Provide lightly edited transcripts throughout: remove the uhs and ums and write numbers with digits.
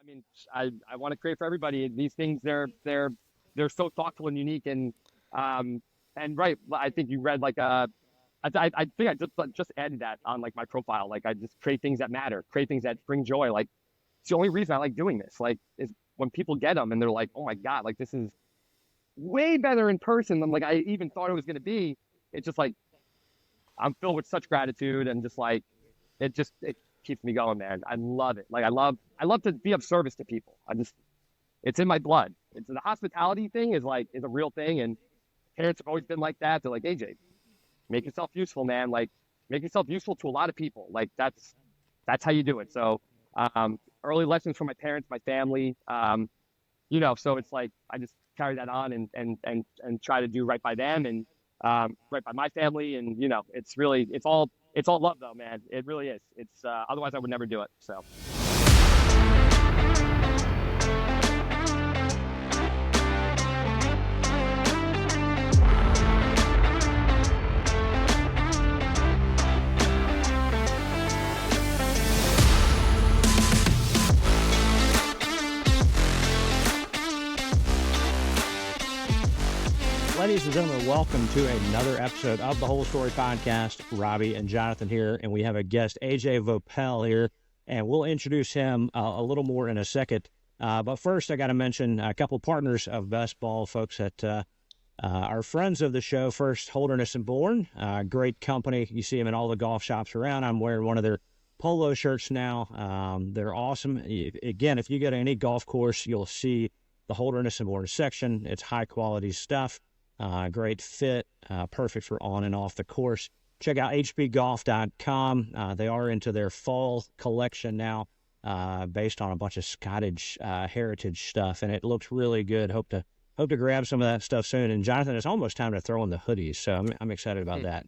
I mean, I want to create for everybody. These things, they're so thoughtful and unique. And right, I think you read like I think I just added that on like my profile. Like I just create things that matter, create things that bring joy. Like it's the only reason I like doing this. Like is when people get them and they're like, oh my God, like this is way better in person than like I even thought it was going to be. It's just like I'm filled with such gratitude and just like it keeps me going, man. I love it. Like I love to be of service to people. It's in my blood. It's the hospitality thing is a real thing, and parents have always been like that. They're like, AJ, make yourself useful, man. Like make yourself useful to a lot of people. Like that's how you do it. So early lessons from my parents, my family. So it's like I just carry that on and try to do right by them and right by my family. And it's really it's all love though, man. It really is. It's otherwise I would never do it. So. Ladies and gentlemen, welcome to another episode of the Whole Story Podcast. Robbie and Jonathan here, and we have a guest, AJ Voelpel here, and we'll introduce him a little more in a second. But first, I got to mention a couple partners of Best Ball, folks that are friends of the show. First, Holderness and Bourne, great company. You see them in all the golf shops around. I'm wearing one of their polo shirts now. They're awesome. Again, if you go to any golf course, you'll see the Holderness and Bourne section. It's high-quality stuff. Great fit, perfect for on and off the course. Check out hbgolf.com. They are into their fall collection now, based on a bunch of Scottish heritage stuff, and it looks really good. Hope to grab some of that stuff soon. And Jonathan, it's almost time to throw in the hoodies, so I'm excited about that.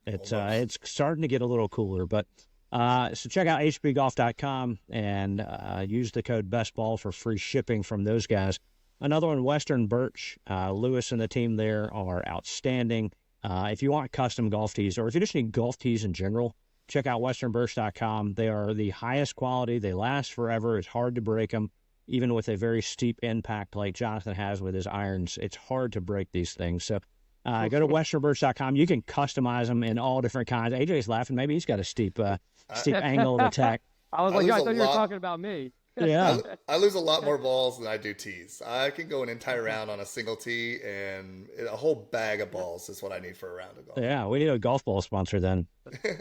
It's starting to get a little cooler, but so check out hbgolf.com and use the code BESTBALL for free shipping from those guys. Another one, Western Birch. Lewis and the team there are outstanding. If you want custom golf tees, or if you just need golf tees in general, check out westernbirch.com. They are the highest quality. They last forever. It's hard to break them, even with a very steep impact like Jonathan has with his irons. It's hard to break these things. So go to westernbirch.com. You can customize them in all different kinds. AJ's laughing. Maybe he's got a steep angle of attack. I was like, I thought you were talking about me. Yeah. I lose a lot more balls than I do tees. I can go an entire round on a single tee, and a whole bag of balls is what I need for a round of golf. Yeah, we need a golf ball sponsor then.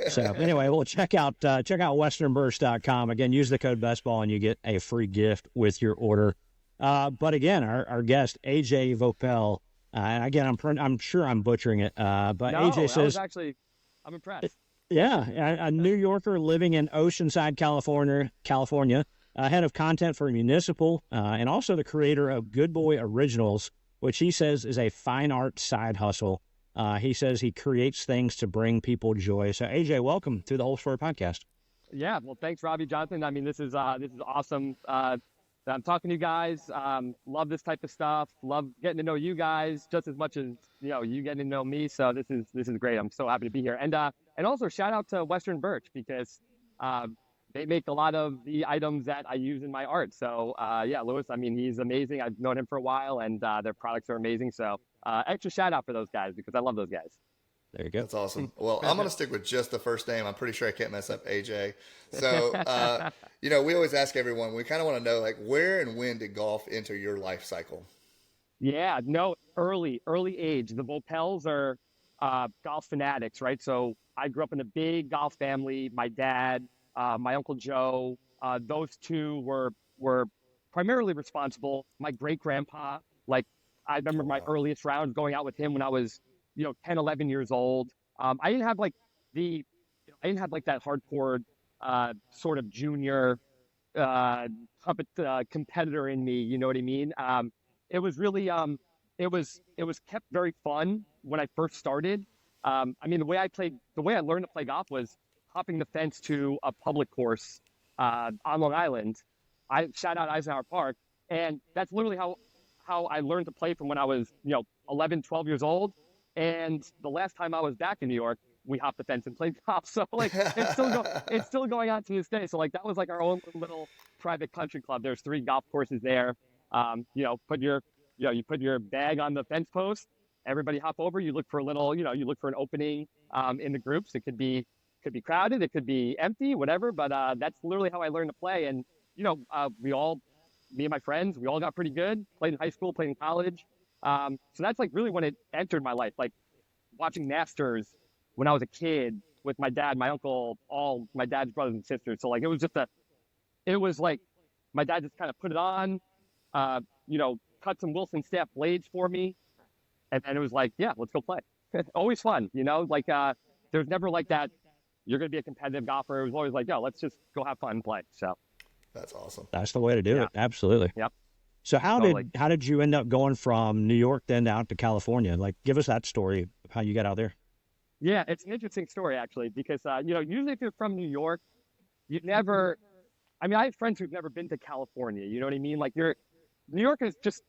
So anyway, well, check out westernburst.com. Again, use the code BESTBALL and you get a free gift with your order. But again, our guest, AJ Voelpel, and again, I'm sure I'm butchering it, but No, AJ says... I'm impressed. Yeah, a New Yorker living in Oceanside, California. Head of content for Municipal, and also the creator of Good Boy Originals, which he says is a fine art side hustle. He says he creates things to bring people joy. So, AJ, welcome to the Whole Story Podcast. Yeah, well, thanks, Robbie, Jonathan. I mean, this is awesome. I'm talking to you guys. Love this type of stuff. Love getting to know you guys just as much as you getting to know me. So this is great. I'm so happy to be here. And also shout out to Western Birch because they make a lot of the items that I use in my art. So, yeah, Lewis, I mean, he's amazing. I've known him for a while, and their products are amazing. So, extra shout out for those guys because I love those guys. There you go. That's awesome. Well, I'm going to stick with just the first name. I'm pretty sure I can't mess up AJ. So, we always ask everyone, we kind of want to know, like, where and when did golf enter your life cycle? Yeah, no, early age. The Voelpels are golf fanatics, right? So I grew up in a big golf family. My dad, my Uncle Joe, those two were primarily responsible. My great-grandpa, like, I remember my earliest rounds going out with him when I was, 10, 11 years old. I didn't have like that hardcore sort of junior competitor in me. You know what I mean? It was really it was kept very fun when I first started. I mean, the way I learned to play golf was hopping the fence to a public course on Long Island. I shout out Eisenhower Park, and that's literally how I learned to play from when I was 11, 12 years old. And the last time I was back in New York, we hopped the fence and played golf. So like it's still going on to this day. So like that was like our own little private country club. There's 3 golf courses there. You put your bag on the fence post. Everybody hop over. You look for a little, you look for an opening in the groups. It could be crowded, it could be empty, whatever. But that's literally how I learned to play. And me and my friends, we all got pretty good. Played in high school, played in college. So that's like really when it entered my life. Like watching Masters when I was a kid with my dad, my uncle, all my dad's brothers and sisters. So like it was like my dad just kind of put it on, cut some Wilson staff blades for me, and then it was like, yeah, let's go play. Always fun, like there's never like that you're going to be a competitive golfer. It was always like, yo, let's just go have fun and play. So that's awesome. That's the way to do it. Absolutely. Yep. So how did you end up going from New York then out to California? Like, give us that story of how you got out there. Yeah, it's an interesting story actually, because usually if you're from New York, you never. I mean, I have friends who've never been to California. You know what I mean? Like New Yorkers just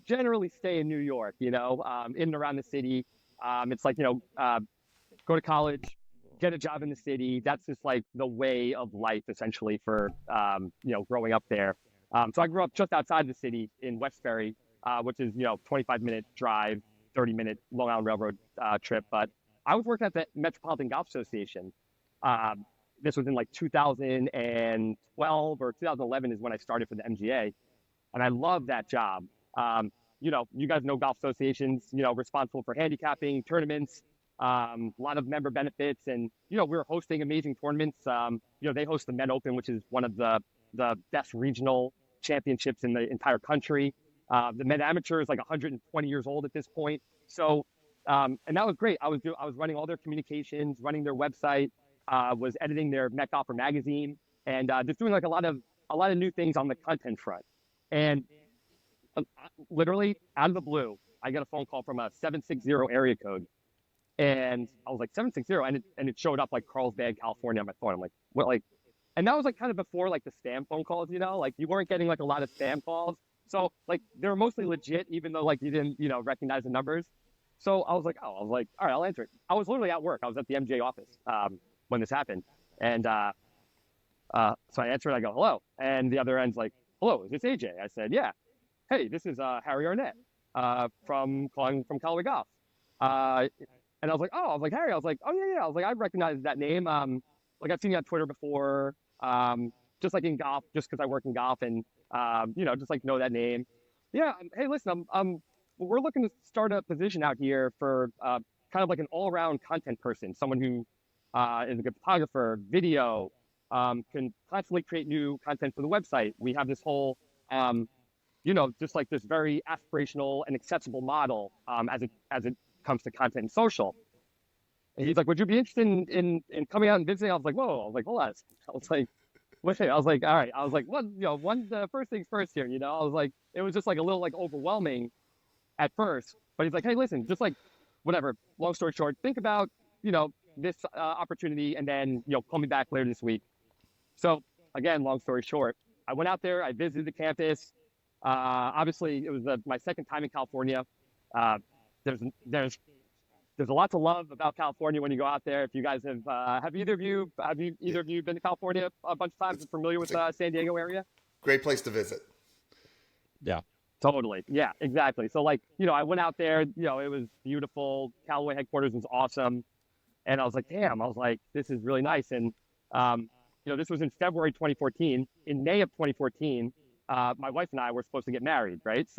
generally stay in New York. In and around the city. It's like go to college, get a job in the city. That's just like the way of life essentially for growing up there. So I grew up just outside the city in Westbury, which is 25-minute drive, 30-minute Long Island Railroad trip. But I was working at the Metropolitan Golf Association. This was in like 2012 or 2011 is when I started for the MGA, and I loved that job. You guys know golf associations, responsible for handicapping tournaments, a lot of member benefits, and we were hosting amazing tournaments. They host the Met Open, which is one of the best regional championships in the entire country. The Met Amateur is like 120 years old at this point. So, and that was great. I was running all their communications, running their website, was editing their Met Golfer magazine, and just doing like a lot of new things on the content front. And literally out of the blue, I got a phone call from a 760 area code. And I was like 760, and it showed up like Carlsbad, California on my phone. I'm like, what, like, and that was like kind of before like the spam phone calls, like you weren't getting like a lot of spam calls. So like they were mostly legit, even though like you didn't, recognize the numbers. So I was like, all right, I'll answer it. I was literally at work. I was at the MJ office when this happened. And so I answered, I go, hello. And the other end's like, hello, is this AJ? I said, yeah. Hey, this is Harry Arnett calling from Callaway Golf. And I was like, Harry. I was like, oh yeah. I was like, I recognize that name. Like I've seen you on Twitter before. Just like in golf, just because I work in golf, and just like know that name. Yeah. Hey, listen, we're looking to start a position out here for kind of like an all-around content person, someone who is a good photographer, video, can constantly create new content for the website. We have this whole just like this very aspirational and accessible model as it comes to content and social. And he's like, would you be interested in coming out and visiting? I was like, whoa. I was like, hold on. I was like, wait. I was like, all right. I was like, the first things first here, I was like, it was just like a little like overwhelming at first. But he's like, hey, listen, just like whatever. Long story short, think about, this opportunity, and then, call me back later this week. So again, long story short, I went out there, I visited the campus. Obviously it was my second time in California. There's a lot to love about California when you go out there. If you guys have either of you been to California a bunch of times and familiar with San Diego area? Great place to visit. Yeah. Totally. Yeah, exactly. So like, I went out there, it was beautiful. Callaway headquarters was awesome. And I was like, damn, this is really nice. And, this was in February 2014. In May of 2014, my wife and I were supposed to get married, right?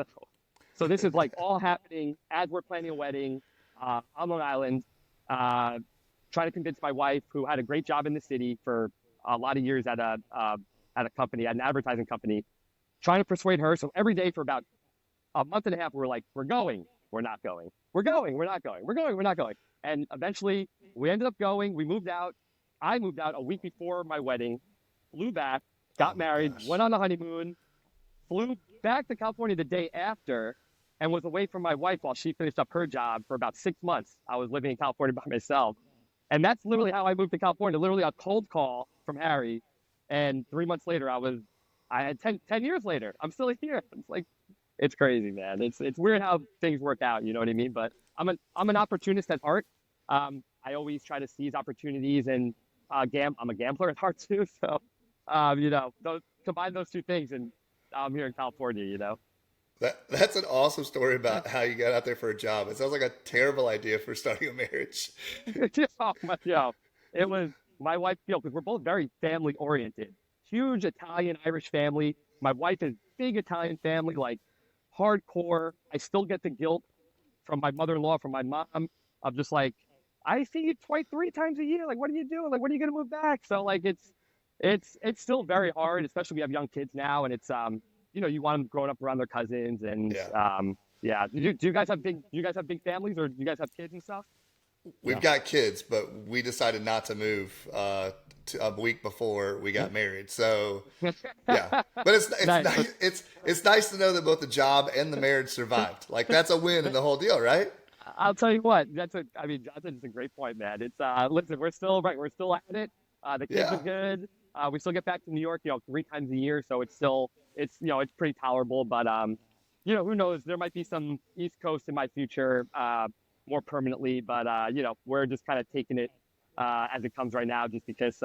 So this is like all happening as we're planning a wedding on Long Island, trying to convince my wife, who had a great job in the city for a lot of years at a company, at an advertising company, trying to persuade her. So every day for about a month and a half, we were like, we're going, we're not going. We're going, we're not going. We're going, we're not going. And eventually we ended up going. We moved out. I moved out a week before my wedding, flew back, got married, went on a honeymoon, flew back to California the day after, and was away from my wife while she finished up her job for about 6 months. I was living in California by myself. And that's literally how I moved to California, literally a cold call from Harry. And 3 months later, I had 10 years later, I'm still here. It's like, it's crazy, man. It's weird how things work out, you know what I mean? But I'm an opportunist at heart. I I always try to seize opportunities, and I'm a gambler at heart too. So, combine those two things, and I'm here in California. That's an awesome story about how you got out there for a job. It sounds like a terrible idea for starting a marriage. It was my wife, because we're both very family oriented, huge Italian Irish family. My wife is big Italian family, like hardcore. I still get the guilt from my mother-in-law, from my mom, of just like, I see you twice, 3 times a year. Like, what are you doing? Like, when are you gonna move back? So like, it's still very hard, especially we have young kids now, and it's you want them growing up around their cousins, and Yeah. yeah. Do you guys have big families, or do you guys have kids and stuff? We've got kids, but we decided not to move a week before we got married. So yeah, but it's Nice. nice. It's nice to know that both the job and the marriage survived. Like that's a win in the whole deal, right? I'll tell you what, Johnson, it's a great point, man. It's listen, we're still at it. The kids are Yeah. good. We still get back to New York, 3 times a year, so it's pretty tolerable. But who knows? There might be some East Coast in my future, more permanently. But we're just kind of taking it as it comes right now, just because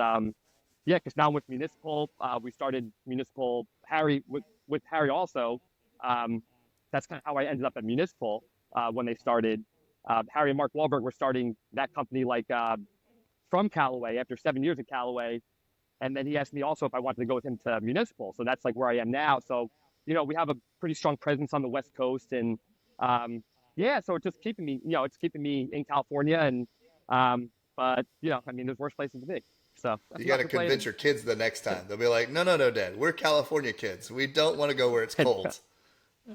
because now with Municipal, we started Municipal. Harry with Harry also. That's kind of how I ended up at Municipal when they started. Harry and Mark Wahlberg were starting that company from Callaway after 7 years at Callaway. And then he asked me also if I wanted to go with him to Municipal. So that's like where I am now. So, we have a pretty strong presence on the West Coast. And so it's just keeping me, it's keeping me in California. And, but, there's worse places to be. So You I'm got not to complaining. convince your kids the next time. They'll be like, no, no, no, Dad. We're California kids. We don't want to go where it's cold.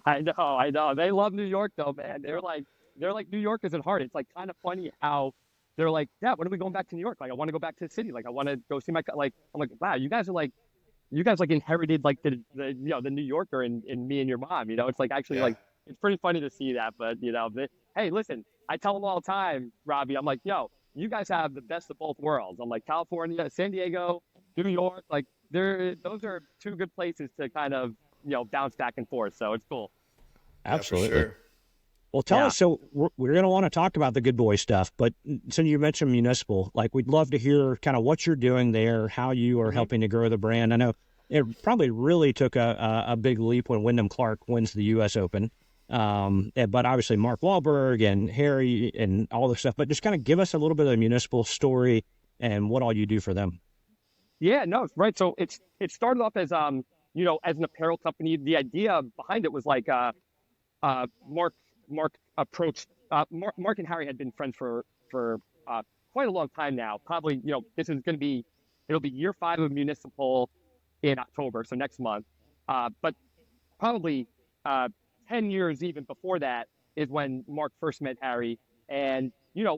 I know. They love New York though, man. They're like New Yorkers at heart. It's like kind of funny how they're like, yeah, when are we going back to New York? Like, I want to go back to the city. Like, I want to go see like, I'm like, wow, you guys like inherited like the New Yorker in me and your mom. It's like actually Yeah. like, it's pretty funny to see that. But hey, listen, I tell them all the time, Robbie. I'm like, yo, you guys have the best of both worlds. I'm like, California, San Diego, New York, like those are two good places to kind of bounce back and forth. So it's cool. Yeah, for Absolutely. sure. Well, tell Yeah. us. So we're going to want to talk about the good boy stuff, but since you mentioned Municipal, like we'd love to hear kind of what you're doing there, how you are helping to grow the brand. I know it probably really took a big leap when Wyndham Clark wins the U.S. Open, but obviously Mark Wahlberg and Harry and all the stuff. But just kind of give us a little bit of the Municipal story and what all you do for them. Yeah, no, right. So it started off as as an apparel company. The idea behind it was like Mark approached Mark and Harry had been friends for quite a long time now. Probably, this is going to be it'll be year 5 of Municipal in October, so next month. But probably 10 years even before that is when Mark first met Harry, and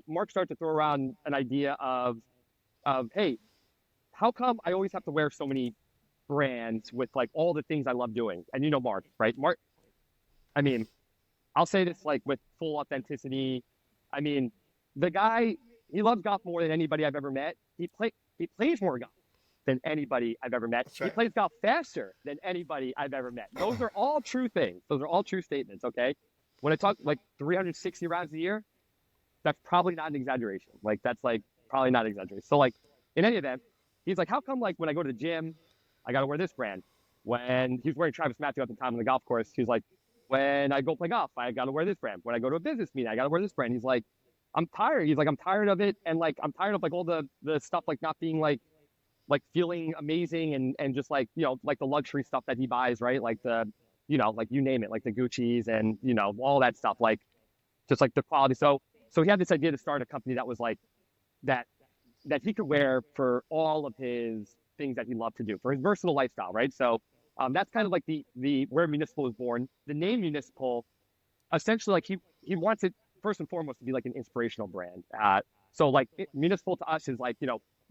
Mark started to throw around an idea of hey, how come I always have to wear so many brands with like all the things I love doing? And Mark, right? Mark, I mean, I'll say this like with full authenticity. I mean, the guy, he loves golf more than anybody I've ever met. He plays more golf than anybody I've ever met. That's He right. plays golf faster than anybody I've ever met. Those are all true things. Those are all true statements, okay? When I talk like 360 rounds a year, that's probably not an exaggeration. Like that's like probably not an exaggeration. So like in any event, he's like, how come like when I go to the gym, I got to wear this brand? When he was wearing Travis Matthew at the time on the golf course, he's like, when I go play golf, I got to wear this brand. When I go to a business meeting, I got to wear this brand. He's like, I'm tired. He's like, I'm tired of it. And like, I'm tired of like all the stuff, like not being like feeling amazing and just like, like the luxury stuff that he buys, right? Like like you name it, like the Gucci's and, all that stuff, like just like the quality. So he had this idea to start a company that was like that he could wear for all of his things that he loved to do, for his versatile lifestyle, right? So that's kind of like the where Municipal was born. The name Municipal, essentially, like he wants it first and foremost to be like an inspirational brand. So like Municipal to us is like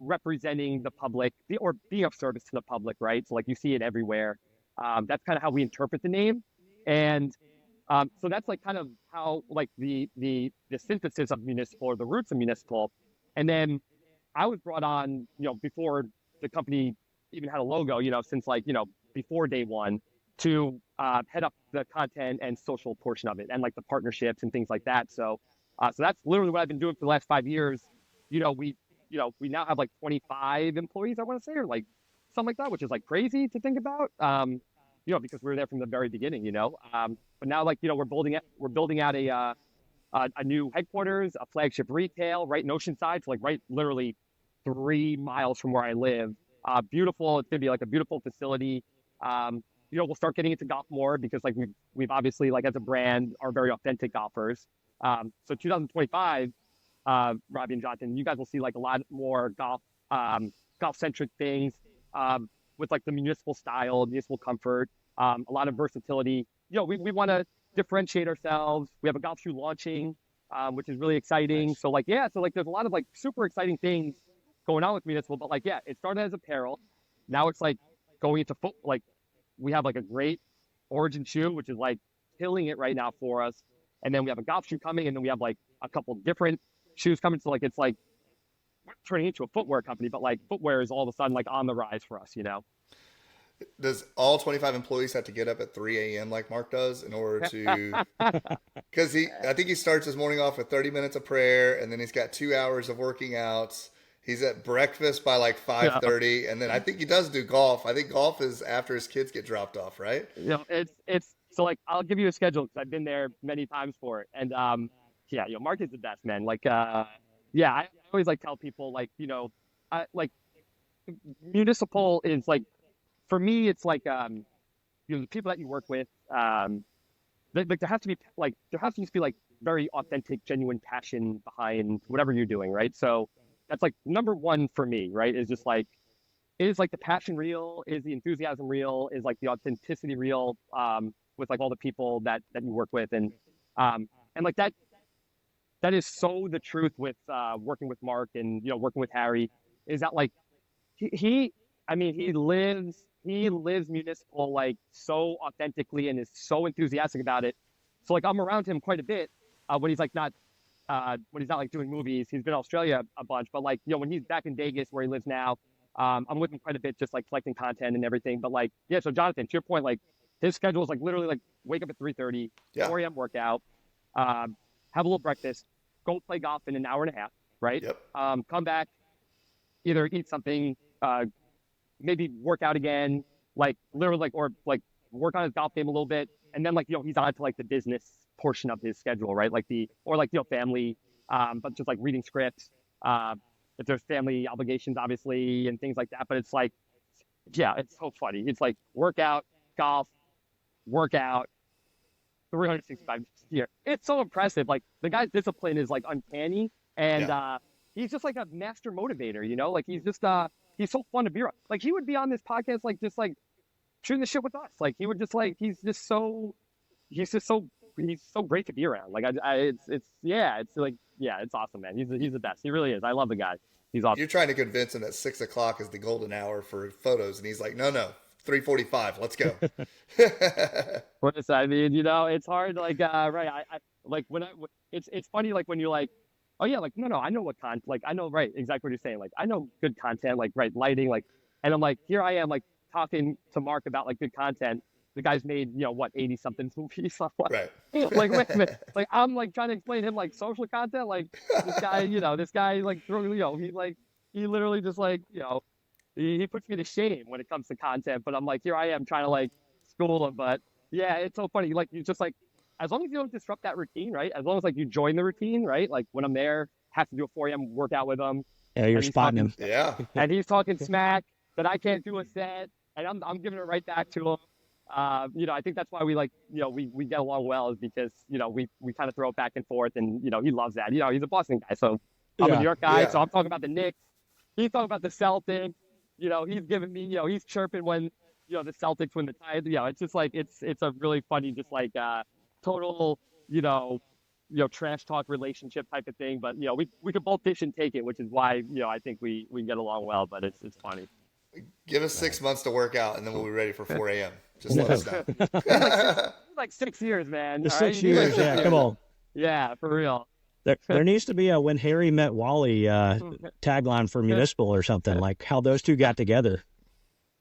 representing the public or being of service to the public, right? So like you see it everywhere. That's kind of how we interpret the name, and so that's like kind of how like the synthesis of Municipal or the roots of Municipal, and then I was brought on, before the company even had a logo, since like, before day one to head up the content and social portion of it and like the partnerships and things like that. So, so that's literally what I've been doing for the last 5 years. we now have like 25 employees, I want to say, or like something like that, which is like crazy to think about. Because we were there from the very beginning, but now like, we're building out a new headquarters, a flagship retail right in Oceanside, so like right literally 3 miles from where I live. Beautiful. It's gonna be like a beautiful facility. We'll start getting into golf more because like we've obviously like as a brand are very authentic golfers. So 2025, Robbie and Jonathan, you guys will see like a lot more golf centric things, with like the municipal style, municipal comfort, a lot of versatility. We want to differentiate ourselves. We have a golf shoe launching, which is really exciting. Nice. So like, yeah, so like there's a lot of like super exciting things going on with Municipal, but like, yeah, it started as apparel. Now it's like going into foot, like we have like a great origin shoe, which is like killing it right now for us. And then we have a golf shoe coming, and then we have like a couple different shoes coming. So like, it's like we're turning into a footwear company, but like footwear is all of a sudden like on the rise for us, Does all 25 employees have to get up at 3 a.m. like Mark does in order to? Because I think he starts his morning off with 30 minutes of prayer, and then he's got 2 hours of working out. He's at breakfast by like 5:30, and then I think he does do golf. I think golf is after his kids get dropped off, right? It's so like I'll give you a schedule because I've been there many times for it, and Mark is the best, man. Like I always like tell people like I like Municipal is like, for me it's like the people that you work with, like there has to just be like very authentic, genuine passion behind whatever you're doing, right? So that's like number one for me, right? Is just like, is like the passion real? Is the enthusiasm real? Is like the authenticity real? With like all the people that you work with, and like that is so the truth with working with Mark and working with Harry, is that like he lives Municipal like so authentically and is so enthusiastic about it. So like I'm around him quite a bit when he's not like doing movies. He's been in Australia a bunch, but like when he's back in Vegas where he lives now, I'm with him quite a bit, just like collecting content and everything. But like, yeah, so Jonathan, to your point, like his schedule is like literally like wake up at 3:30, 4 a.m. workout, have a little breakfast, go play golf in an hour and a half, right? Yep. Come back, either eat something, maybe work out again, like literally like, or like work on his golf game a little bit, and then like he's on to like the business portion of his schedule, right? Like family, but just like reading scripts, if there's family obligations obviously and things like that. But it's like, yeah, it's so funny. It's like workout, golf, workout, 365 year. It's so impressive. Like the guy's discipline is like uncanny, and he's just like a master motivator, like he's just he's so fun to be around. Like he would be on this podcast like just like shooting the shit with us. Like he would just like he's so great to be around. Like it's awesome, man. He's the best. He really is. I love the guy. He's awesome. You're trying to convince him that 6 o'clock is the golden hour for photos, and he's like, no, 3:45. Let's go. I mean, it's hard. Like, right. I like it's funny. Like when you're like, oh yeah, like no, I know what content. Like I know right exactly what you're saying. Like I know good content. Like right lighting. Like, and I'm like, here I am like talking to Mark about like good content. The guy's made 80 something movies. Right. Like wait a minute. Like I'm like trying to explain to him like social content. Like this guy, like he literally just like he puts me to shame when it comes to content. But I'm like, here I am trying to like school him. But yeah, it's so funny. Like you just like, as long as you don't disrupt that routine, right? As long as like you join the routine, right? Like when I'm there, have to do a 4 a.m. workout with him. Yeah, you're spotting him. Yeah. And he's talking smack that I can't do a set, and I'm giving it right back to him. I think that's why we like, we get along well, is because, we kind of throw it back and forth, and, he loves that. He's a Boston guy, so I'm a New York guy, so I'm talking about the Knicks. He's talking about the Celtics. He's giving me, he's chirping when, the Celtics win the title. It's just like, it's a really funny, just like, total, trash talk relationship type of thing. But, we could both dish and take it, which is why, I think we get along well, but it's funny. Give us 6 months to work out, and then we'll be ready for 4 a.m. Just let us know. like 6 years, man. The 6 years, yeah, come on. Yeah, for real. There needs to be a "When Harry Met Wally" tagline for Municipal or something, like how those two got together.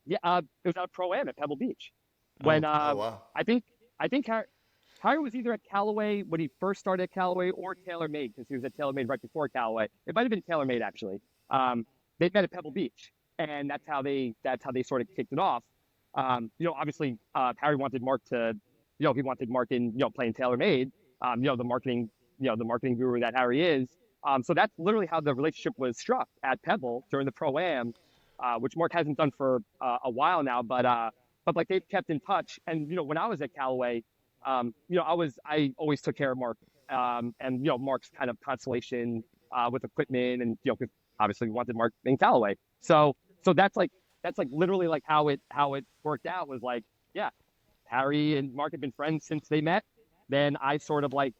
Yeah, it was at a Pro-Am at Pebble Beach. When wow. I think Harry was either at Callaway when he first started at Callaway or TaylorMade because he was at TaylorMade right before Callaway. It might have been TaylorMade actually. They met at Pebble Beach, and that's how they sort of kicked it off. Obviously, Harry wanted Mark to, he wanted Mark in, playing TaylorMade. The marketing guru that Harry is. So that's literally how the relationship was struck at Pebble during the Pro-Am, which Mark hasn't done for a while now, but like they've kept in touch. And when I was at Callaway, I always took care of Mark, and Mark's kind of constellation with equipment, and 'cause obviously we wanted Mark in Callaway. So that's like literally like how it worked out was like, yeah, Harry and Mark had been friends since they met. Then I sort of like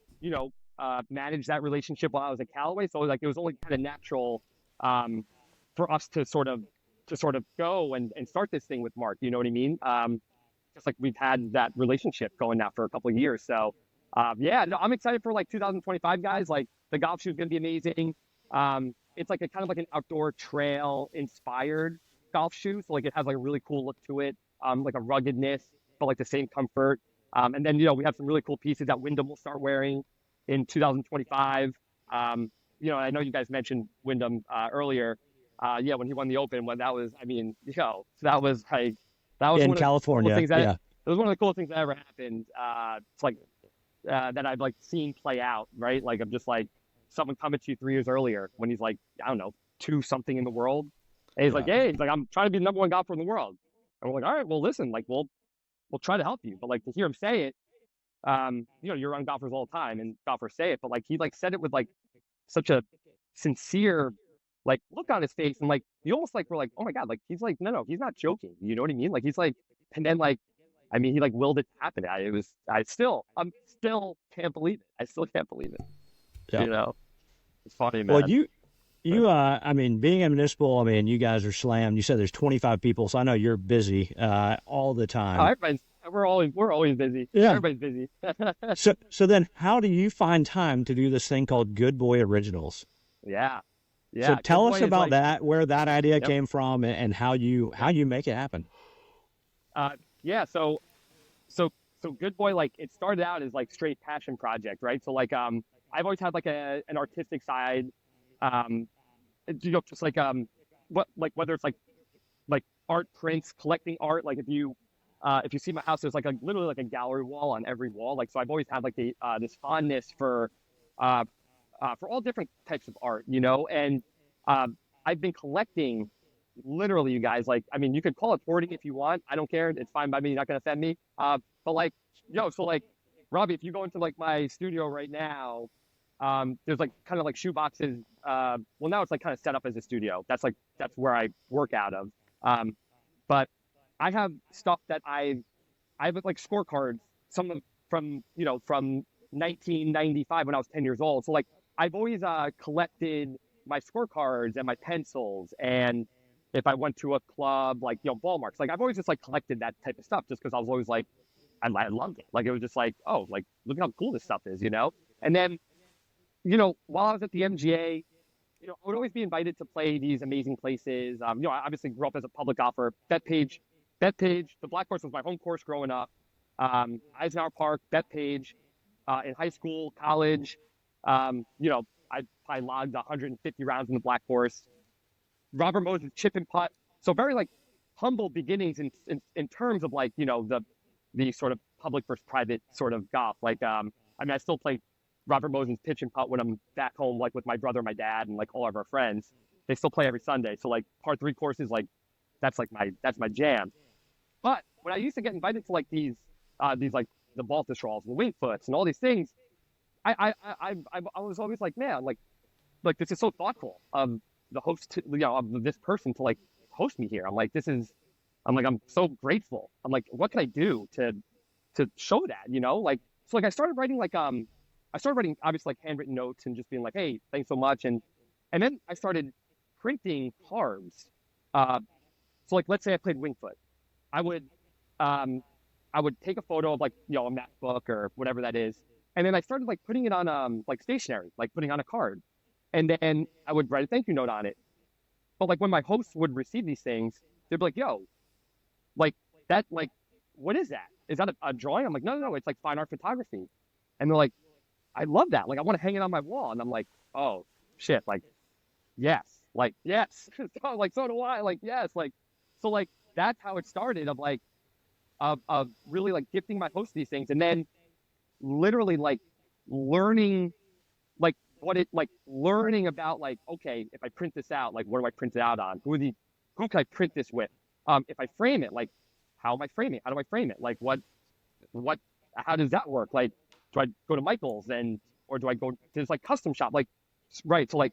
managed that relationship while I was at Callaway. So like it was only kind of natural for us to sort of go and start this thing with Mark. You know what I mean? Just like we've had that relationship going now for a couple of years. So yeah, no, I'm excited for like 2025, guys. Like the golf shoe is going to be amazing. It's like a kind of like an outdoor trail inspired golf shoe. So like it has like a really cool look to it, like a ruggedness, but like the same comfort. And then we have some really cool pieces that Wyndham will start wearing in 2025. I know you guys mentioned Wyndham earlier. Yeah, when he won the Open, when that was, I mean, so that was like that was In one of the cool California. things that Yeah. it was one of the coolest things that ever happened. It's like that I've like seen play out, right? Like I'm just like someone coming to you 3 years earlier when he's like, I don't know, two something in the world. And he's like, Yeah. hey, he's like, I'm trying to be the number one golfer in the world. And we're like, all right, well, listen, like we'll try to help you. But like to hear him say it, you're around golfers all the time and golfers say it, but like he like said it with like such a sincere like look on his face, and like you almost like were like, oh my God, like he's like, no, he's not joking. You know what I mean? Like he's like, and then like, I mean, he like willed it to happen. I'm still can't believe it. I still can't believe it. Yeah. It's funny, Well, man. I mean, being a municipal, I mean, you guys are slammed. You said there's 25 people, so I know you're busy all the Oh, time. we're always busy. Yeah. Everybody's busy. So then how do you find time to do this thing called Good Boy Originals? Yeah, So yeah. Good tell boy us is about like, that, where that idea yep, came from, and how you make it happen. yeah. So Good Boy, like it started out as like straight passion project, right? So like I've always had like an artistic side, um, just like whether it's like art prints, collecting art. Like if you see my house, there's like literally like a gallery wall on every wall. Like so, I've always had like this fondness uh, for all different types of art, and I've been collecting literally, you guys. Like, I mean, you could call it hoarding if you want. I don't care. It's fine by me. You're not gonna offend me. But like, so like, Robbie, if you go into like my studio right now, there's like kind of like shoe boxes. Well, now it's like kind of set up as a studio. That's where I work out of. But I have stuff that I have like scorecards, some of from 1995 when I was 10 years old. So like I've always collected my scorecards and my pencils, and if I went to a club like ball marks, like I've always just like collected that type of stuff just because I was always like I loved it. Like it was just like, oh, like look how cool this stuff is. And then while I was at the MGA, I would always be invited to play these amazing places. I obviously grew up as a public golfer. Bethpage, the Black Course was my home course growing up. Eisenhower Park, Bethpage, in high school, college. I logged 150 rounds in the Black Course. Robert Moses chip and putt. So very like humble beginnings in terms of like the sort of public versus private sort of golf. Like I mean, I still play Robert Moses pitch and putt when I'm back home, like with my brother, my dad, and like all of our friends. They still play every Sunday. So like par three courses, like that's my jam. But when I used to get invited to like these like the Baltustrals and the Wingfoots and all these things, I was always like, man, like this is so thoughtful of the host, of this person to like host me here. I'm so grateful. I'm like, what can I do to show that, Like, so like I started writing obviously like handwritten notes and just being like, hey, thanks so much. And then I started printing cards. So like, let's say I played Wingfoot. I would, I would take a photo of like, a MacBook or whatever that is. And then I started like putting it on, like stationery, like putting on a card. And then I would write a thank you note on it. But like when my hosts would receive these things, they'd be like, yo, like that, like what is that? Is that a drawing? I'm like, no, it's like fine art photography. And they're like, I love that. Like, I want to hang it on my wall. And I'm like, oh, shit. Like, yes. So, like, so do I. Like, yes. Like, so, like, that's how it started of really, like, gifting my host these things. And then literally, like, learning, like, learning about, like, okay, if I print this out, like, what do I print it out on? Who can I print this with? If I frame it, like, how am I framing? How do I frame it? Like, how does that work? Like, do I go to Michael's or do I go to this like custom shop? Like, right. So like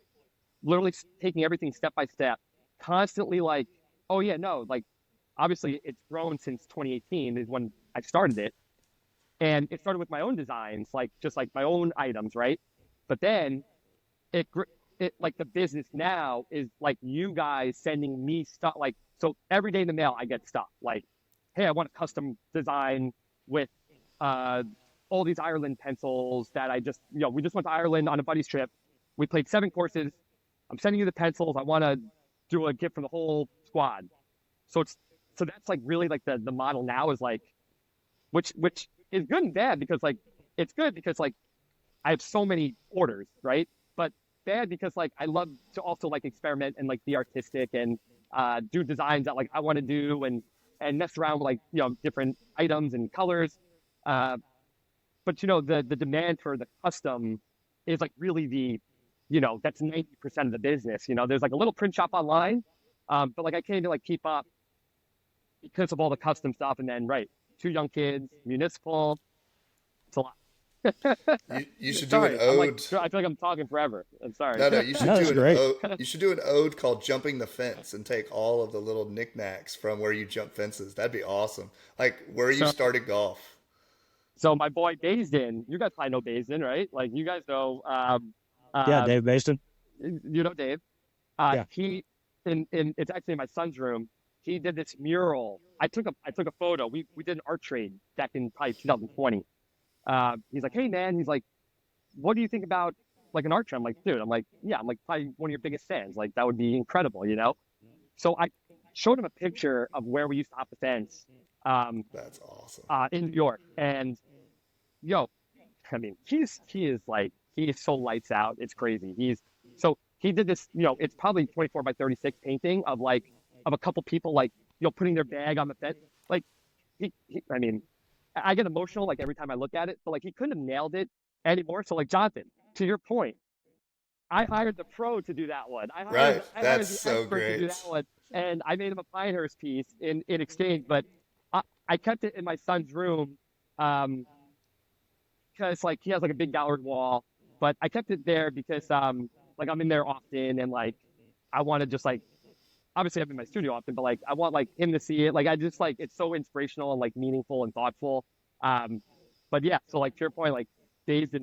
literally taking everything step by step, constantly like, oh yeah, no, like obviously it's grown since 2018 is when I started it. And it started with my own designs, like just like my own items, right? But then it like the business now is like you guys sending me stuff. Like, so every day in the mail, I get stuff like, hey, I want a custom design with all these Ireland pencils that we just went to Ireland on a buddy's trip. We played 7 courses. I'm sending you the pencils. I want to do a gift for the whole squad. So that's like really like the model now is like, which is good and bad because like, it's good because like I have so many orders, right? But bad because like I love to also like experiment and like be artistic and do designs that like I want to do and mess around with like, different items and colors. But the demand for the custom is like really that's 90% of the business. There's like a little print shop online, but like I can't even like keep up because of all the custom stuff. And then 2 young kids, Municipal, it's a lot. You should do Sorry, an ode. I feel like I'm talking forever. I'm sorry. No, you should No, do that's an great. ode. You should do an ode called "Jumping the Fence" and take all of the little knickknacks from where you jump fences. That'd be awesome. Like where you started golf. So my boy Baisden, you guys probably know Baisden, right? Like you guys know, Yeah, Dave Baston. you know Dave. Yeah. He it's actually in my son's room. He did this mural. I took a photo. We did an art trade back in probably 2020. He's like, hey man, he's like, what do you think about like an art trade? I'm like, dude, yeah, I'm like probably one of your biggest fans. Like that would be incredible, So I showed him a picture of where we used to hop the fence. That's awesome. In New York. And I mean, he is so lights out. It's crazy. So he did this, it's probably 24 by 36 painting of a couple people, like, putting their bag on the fence. Like I mean, I get emotional, like every time I look at it, but like he couldn't have nailed it anymore. So like Jonathan, to your point, I hired the pro to do that one. I hired That's the so expert to do great. that one. And I made him a Pinehurst piece in exchange, but I kept it in my son's room because like he has like a big gallery wall, but I kept it there because like I'm in there often and like I want to just like obviously I'm in my studio often, but like I want like him to see it. Like I just like it's so inspirational and like meaningful and thoughtful. But yeah, so like to your point, like Dazed,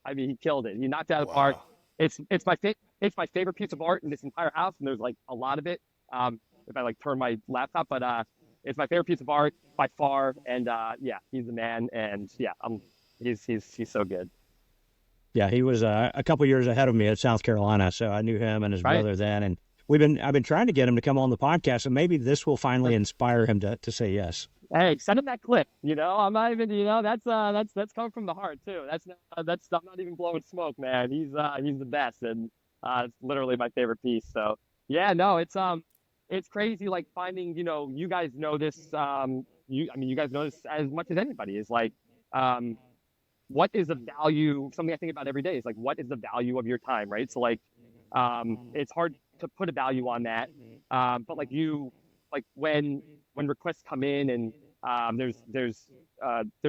I mean he killed it. He knocked it out of the park. It's my favorite piece of art in this entire house, and there's like a lot of it. If I like turn my laptop, but it's my favorite piece of art by far, and yeah, he's the man, and yeah, he's so good. Yeah, he was a couple years ahead of me at South Carolina, so I knew him and his brother then, and I've been trying to get him to come on the podcast, and maybe this will finally inspire him to say yes. Hey, send him that clip. I'm not even. That's coming from the heart too. I'm not even blowing smoke, man. He's the best, and it's literally my favorite piece. So yeah, no, it's crazy. Like finding, you guys know this. You guys know this as much as anybody. Is like, what is the value? Something I think about every day is like, what is the value of your time, right? So like, it's hard to put a value on that. But like when requests come in and there's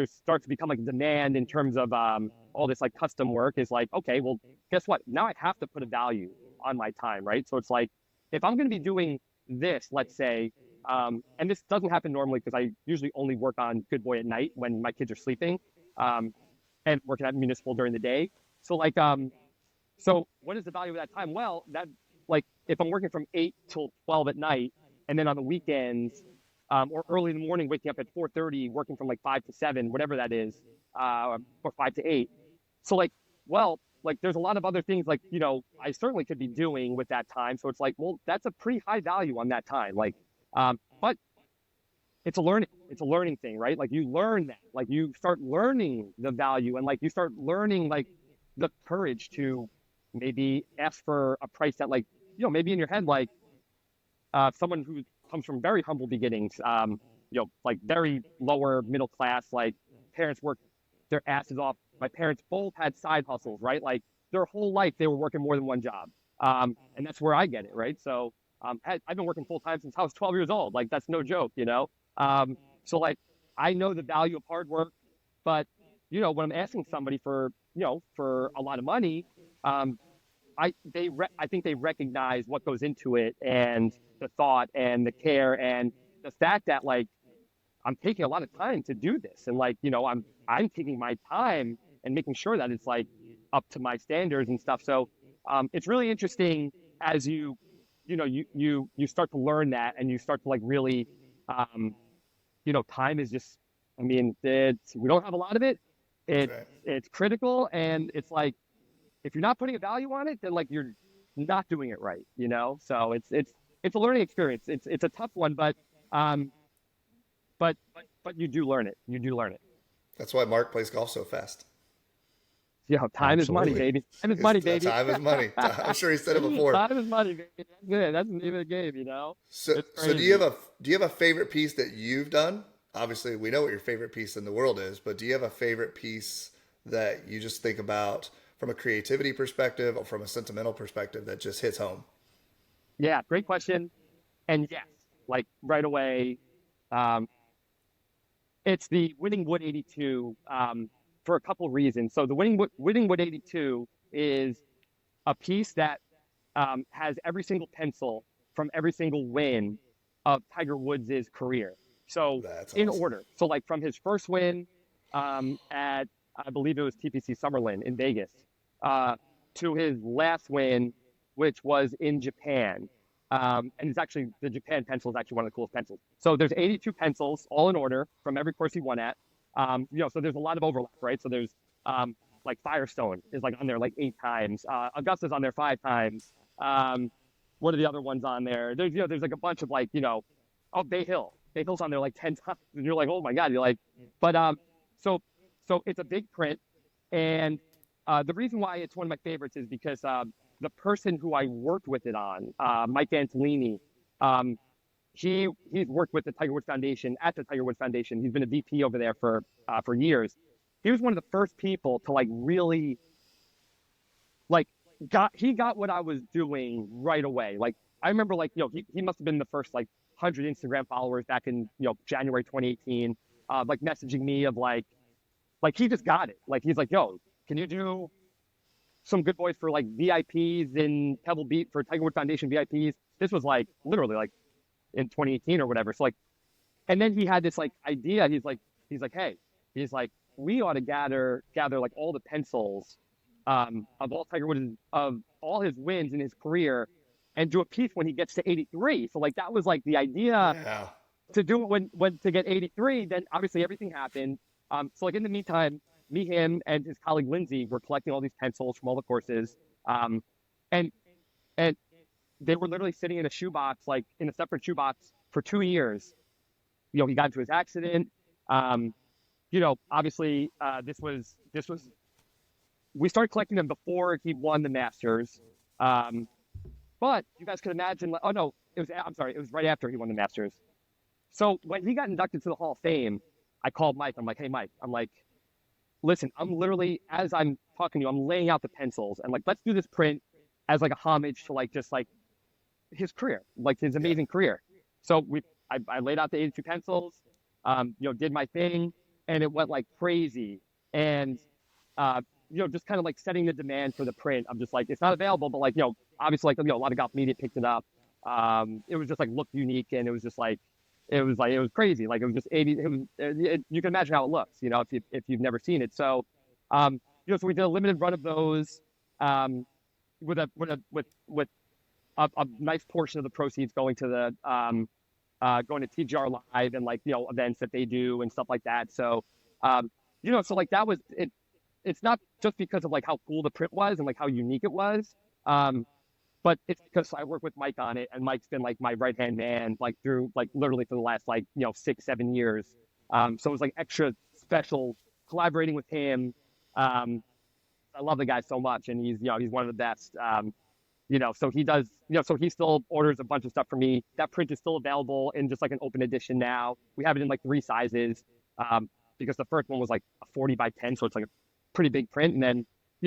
starts to become like demand in terms of all this like custom work is like, okay, well, guess what? Now I have to put a value on my time, right? So it's like, if I'm going to be doing this, let's say, and this doesn't happen normally because I usually only work on Good Boy at night when my kids are sleeping, and working at Municipal during the day. So like, so what is the value of that time? Well, that like if I'm working from 8 till 12 at night, and then on the weekends, or early in the morning, waking up at 4:30, working from like 5 to 7, whatever that is, or 5 to 8. So like, well, like there's a lot of other things like, I certainly could be doing with that time. So it's like, well, that's a pretty high value on that time. Like, but it's a learning thing, right? Like you learn that, like you start learning the value, and like you start learning like the courage to maybe ask for a price that, like, maybe in your head, like, someone who comes from very humble beginnings, like very lower middle class, like parents worked their asses off. My parents both had side hustles, right? Like their whole life they were working more than one job. And that's where I get it, right? So I've been working full time since I was 12 years old. Like that's no joke, you know? So like I know the value of hard work, but when I'm asking somebody for, for a lot of money, um, I think they recognize what goes into it, and the thought and the care and the fact that, like, I'm taking a lot of time to do this, and like I'm taking my time and making sure that it's like up to my standards and stuff. So it's really interesting as you start to learn that, and you start to like really um, time is just, I mean, we don't have a lot of it. That's It's right. it's critical, and it's like if you're not putting a value on it, then like you're not doing it right, you know? So it's a learning experience. It's a tough one, um but you do learn it. You do learn it. That's why Mark plays golf so fast. Time is money, Absolutely. baby. Time is money, That baby. time is money. I'm sure he said it before. Time is money, baby. That's good. That's the name of the game, you know? So, It's so crazy. do you have a favorite piece that you've done? Obviously, we know what your favorite piece in the world is, but do you have a favorite piece that you just think about from a creativity perspective or from a sentimental perspective that just hits home? Yeah, great question. And yes, like right away, um, it's the Winning Wood 82, for a couple reasons. So the Winning Wood 82 is a piece that has every single pencil from every single win of Tiger Woods' career. So That's in awesome. order. So like from his first win at, I believe it was TPC Summerlin in Vegas, uh, to his last win, which was in Japan. And it's actually, the Japan pencil is actually one of the coolest pencils. So there's 82 pencils, all in order from every course he won at. So there's a lot of overlap, right? So there's like Firestone is like on there like 8 times. Augusta's on there 5 times. What are the other ones on there? There's like a bunch of like, oh, Bay Hill. Bay Hill's on there like 10 times. And you're like, oh my God. You're like, but so so it's a big print. And the reason why it's one of my favorites is because the person who I worked with it on, Mike Antolini, um, he's worked with the Tiger Woods Foundation at the Tiger Woods Foundation. He's been a VP over there for years. He was one of the first people to like really like he got what I was doing right away. Like I remember like he must have been the first like 100 Instagram followers back in January 2018, like messaging me of like he just got it. Like he's like, yo, can you do some good boys for like VIPs in Pebble Beach for Tiger Woods Foundation VIPs? This was like literally like in 2018 or whatever. So like, and then he had this like idea. He's like, hey, he's like, we ought to gather like all the pencils of all Tiger Woods of all his wins in his career, and do a piece when he gets to 83. So like that was like the idea Yeah. to do it when to get 83. Then obviously everything happened. So like in the meantime, me, him, and his colleague Lindsay were collecting all these pencils from all the courses, and and they were literally sitting in a shoebox, like in a separate shoebox, for 2 years. He got into his accident. Obviously, this was we started collecting them before he won the Masters. But you guys could imagine. Oh no, I'm sorry, it was right after he won the Masters. So when he got inducted to the Hall of Fame, I called Mike. I'm like, hey Mike, I'm like, listen, I'm literally, as I'm talking to you, I'm laying out the pencils, and like, let's do this print as like a homage to like just like his career, like his Yeah. amazing career. So I laid out the 82 pencils, did my thing, and it went like crazy. And just kind of like setting the demand for the print. I'm just like, it's not available, but like, obviously, like, a lot of golf media picked it up. It was just like looked unique, and it was just like, it was crazy. Like it was just 80. You can imagine how it looks, if you've never seen it. So, so we did a limited run of those, with a nice portion of the proceeds going to going to TGR Live and like events that they do and stuff like that. So, so like that was it. It's not just because of like how cool the print was and like how unique it was. but it's because I work with Mike on it, and Mike's been like my right hand man, like through like literally for the last like 6-7 years. So it was like extra special collaborating with him. Um, I love the guy so much, and he's one of the best. So he does, so he still orders a bunch of stuff for me. That print is still available in just like an open edition now. We have it in like 3 sizes, because the first one was like a 40 by 10, so it's like a pretty big print. And then,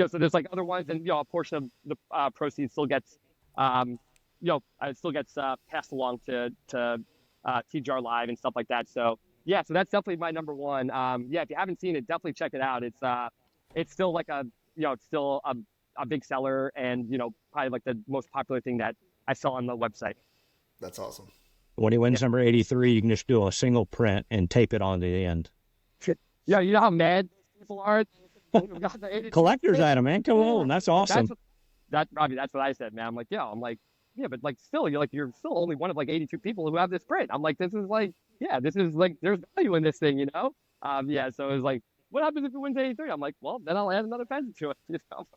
so there's like other ones, and a portion of the proceeds still gets, it still gets passed along to TGR Live and stuff like that. So yeah, so that's definitely my number one. Yeah, if you haven't seen it, definitely check it out. It's still like it's still a big seller, and probably like the most popular thing that I sell on the website. That's awesome. When he wins number 83, you can just do a single print and tape it onto the end. Yeah, you know how mad people are. Collector's item, man. Come on, that's awesome. Robbie, that's what I said, man. I'm like, but like still, you're still only one of like 82 people who have this print. I'm like, this is like there's value in this thing, Yeah, so it was like, what happens if it wins 83? I'm like, well, then I'll add another pencil to it.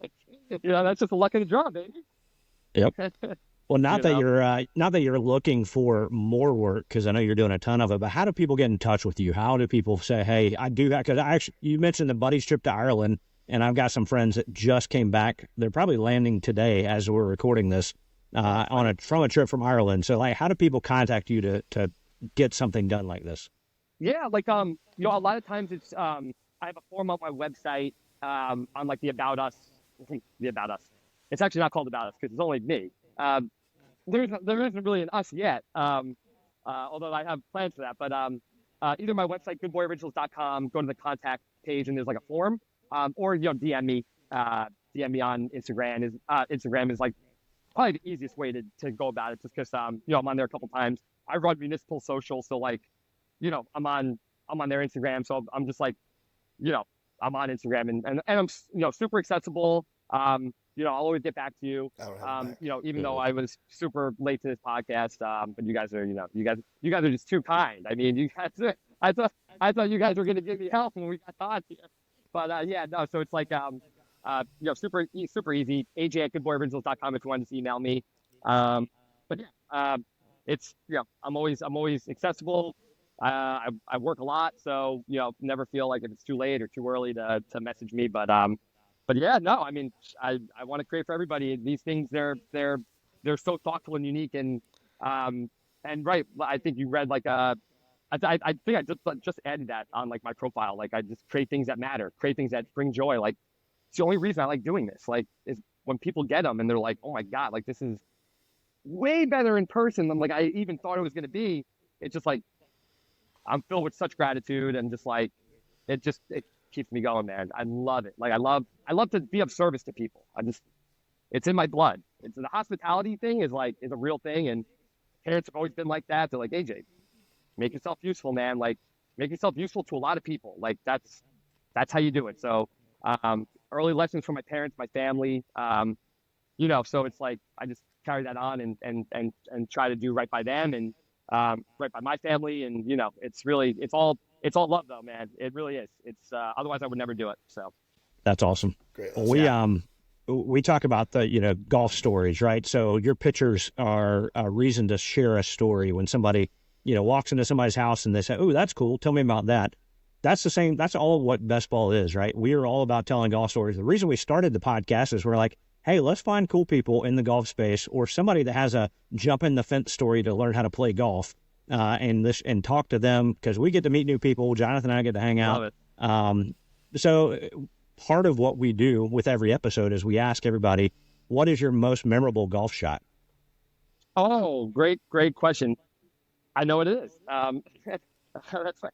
Like, that's just the luck of the draw, baby. Yep. Well, not that you're looking for more work, because I know you're doing a ton of it, but how do people get in touch with you? How do people say, hey, I do that? Because you mentioned the buddy's trip to Ireland, and I've got some friends that just came back. They're probably landing today as we're recording this from a trip from Ireland. So, like, how do people contact you to get something done like this? Yeah, like a lot of times it's I have a form on my website on like the About Us. The About Us. It's actually not called About Us because it's only me. There isn't really an us yet, although I have plans for that. But either my website, goodboyoriginals.com, go to the contact page, and there's like a form, or DM me. DM me on Instagram. Instagram is like probably the easiest way to go about it, just because I'm on there a couple times. I run Municipal social, so like I'm on their Instagram, so I'm just like I'm on Instagram, and I'm super accessible. I'll always get back to you. Even though I was super late to this podcast, but you guys are you guys are just too kind. I mean, I thought you guys were going to give me help when we got on here, but yeah, no. So it's like super easy. AJ at goodboyoriginals.com if you want to email me. But yeah, it's I'm always accessible. I work a lot, so never feel like if it's too late or too early to message me. But yeah, no, I mean, I want to create for everybody. These things they're so thoughtful and unique, and right. I think you read like I think I just added that on like my profile. Like I just create things that matter, create things that bring joy. Like it's the only reason I like doing this. Like is when people get them and they're like, oh my God, like this is way better in person than like I even thought it was going to be. It's just like I'm filled with such gratitude, and just like it keeps me going, man. I love it. Like I love to be of service to people. It's in my blood. It's the hospitality thing is a real thing, and parents have always been like that. They're like, AJ, make yourself useful, man. Like make yourself useful to a lot of people. Like that's how you do it. So early lessons from my parents, my family. So it's like I just carry that on and try to do right by them and right by my family, and it's all love though, man. It really is. It's otherwise I would never do it. So that's awesome. Great. We talk about the golf stories, right? So your pictures are a reason to share a story. When somebody walks into somebody's house and they say, "Oh, that's cool. Tell me about that." That's the same. That's all what Best Ball is, right? We are all about telling golf stories. The reason we started the podcast is we're like, hey, let's find cool people in the golf space, or somebody that has a jump in the fence story to learn how to play golf, and talk to them, because we get to meet new people. Jonathan and I get to hang out. Love it. So part of what we do with every episode is we ask everybody, what is your most memorable golf shot? Oh, great question. I know what it is. That's fine.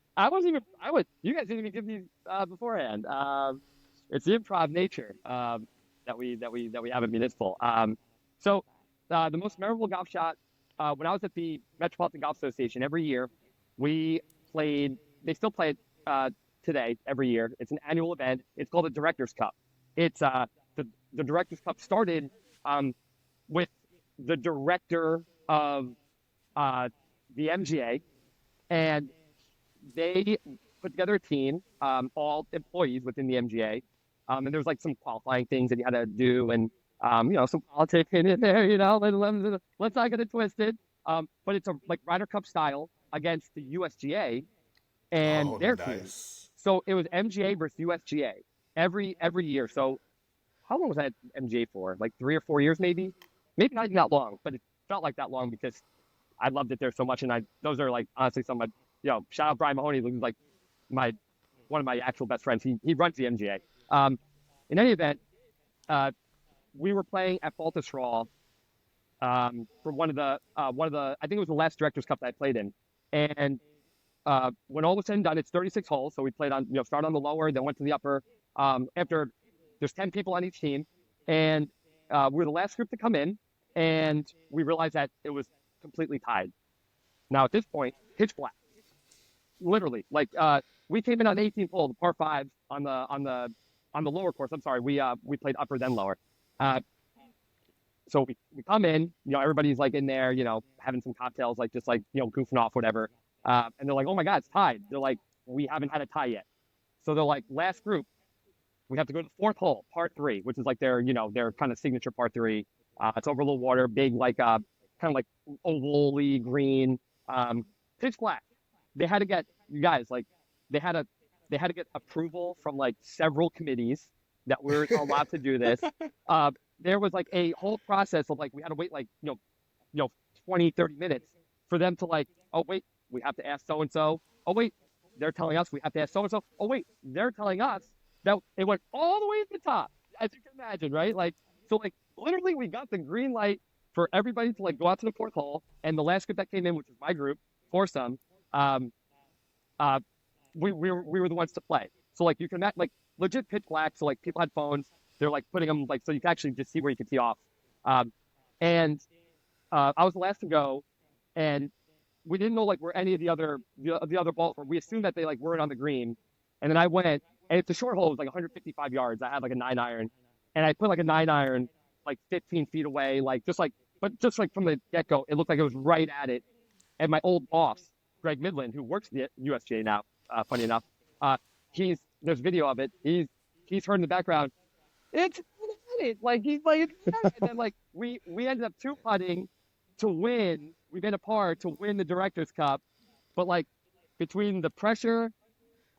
You guys didn't even give me beforehand. It's the improv nature that we have at Municipal. So the most memorable golf shot, when I was at the Metropolitan Golf Association, every year we played. They still play it today every year. It's an annual event. It's called the Directors Cup. It's the Directors Cup started with the director of the MGA, and they put together a team, all employees within the MGA, and there was like some qualifying things that you had to do, and some politics in there, let's not get it twisted. But it's a like Ryder Cup style against the USGA and Oh, their team. nice. So it was MGA versus USGA every year. So how long was I at MGA for? Like 3 or 4 years, maybe? Maybe not even that long, but it felt like that long because I loved it there so much. And those are like honestly some of my, shout out Brian Mahoney, who's like one of my actual best friends. He runs the MGA. In any event, we were playing at Baltusrol for one of the I think it was the last Directors Cup that I played in. And when all was said and done, it's 36 holes. So we played on, started on the lower, then went to the upper. After there's 10 people on each team, and we're the last group to come in, and we realized that it was completely tied. Now at this point, pitch black, literally. Like we came in on 18th hole, the par 5 on the lower course. I'm sorry, we played upper then lower. So we come in, everybody's like in there, having some cocktails, like just like goofing off, whatever. And they're like, oh my God, it's tied. They're like, we haven't had a tie yet. So they're like, last group, we have to go to the 4th hole, part 3, which is like their kind of signature part 3. It's over a little water, big, like, kind of like oval-y green, pitch black. They had to get, you guys, like, they had to get approval from like several committees that we're allowed to do this. There was like a whole process of like, we had to wait like, 20, 30 minutes for them to like, oh, wait, we have to ask so-and-so. Oh, wait, they're telling us we have to ask so-and-so. Oh, wait, they're telling us that it went all the way to the top, as you can imagine, right? Like, so like literally we got the green light for everybody to like go out to the 4th hole. And the last group that came in, which was my group, foursome, we were the ones to play. So like you can like legit pitch black. So like people had phones. They're like putting them like, so you can actually just see where you can tee off. And I was the last to go, and we didn't know like where any of the other balls were. We assumed that they like weren't on the green. And then I went, and it's a short hole. It was like 155 yards. I had like a 9-iron, and I put like a 9-iron like 15 feet away, but just like from the get go, it looked like it was right at it. And my old boss, Greg Midland, who works at the USGA now, funny enough, there's video of it. He's heard in the background, it's it. Like he's like, and then like we ended up 2-putting to win. We made a par to win the Directors Cup, but like between the pressure,